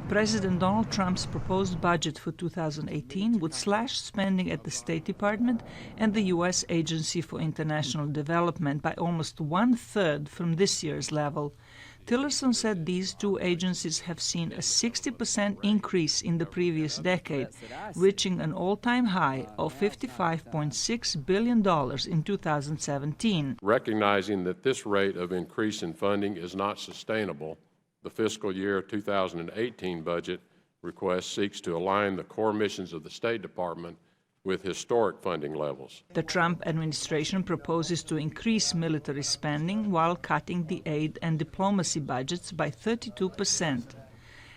President Donald Trump's proposed budget for 2018 would slash spending at the State Department and the U.S. Agency for International Development by almost one-third from this year's level. Tillerson said these two agencies have seen a 60% increase in the previous decade, reaching an all-time high of $55.6 billion in 2017. Recognizing that this rate of increase in funding is not sustainable, the fiscal year 2018 budget request seeks to align the core missions of the State Department with historic funding levels. The Trump administration proposes to increase military spending while cutting the aid and diplomacy budgets by 32%.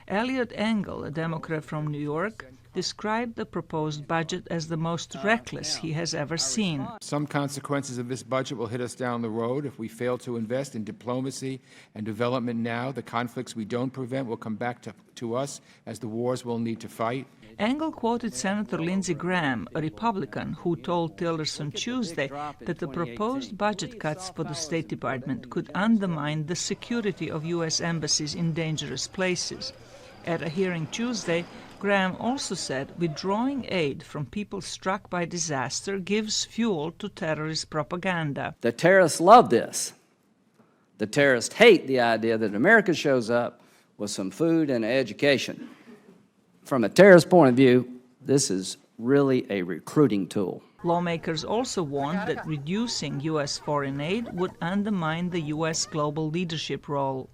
Eliot Engel, a Democrat from New York, described the proposed budget as the most reckless he has ever seen. Some consequences of this budget will hit us down the road. If we fail to invest in diplomacy and development now, the conflicts we don't prevent will come back to us as the wars we'll need to fight. Engel quoted Senator Lindsey Graham, a Republican, who told Tillerson Tuesday that the proposed budget cuts for the State Department could undermine the security of U.S. embassies in dangerous places. At a hearing Tuesday, Graham also said withdrawing aid from people struck by disaster gives fuel to terrorist propaganda. The terrorists love this. The terrorists hate the idea that America shows up with some food and education. From a terrorist point of view, this is really a recruiting tool. Lawmakers also warned that reducing U.S. foreign aid would undermine the U.S. global leadership role.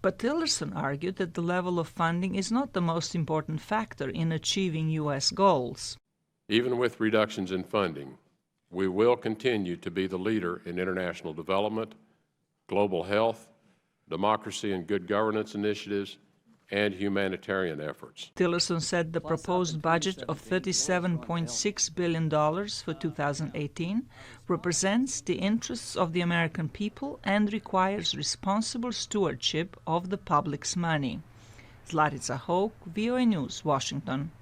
But Tillerson argued that the level of funding is not the most important factor in achieving U.S. goals. Even with reductions in funding, we will continue to be the leader in international development, global health, democracy and good governance initiatives, and humanitarian efforts. Tillerson said the proposed budget of $37.6 billion for 2018 represents the interests of the American people and requires responsible stewardship of the public's money. Zlatica, Hoke, VOA News, Washington.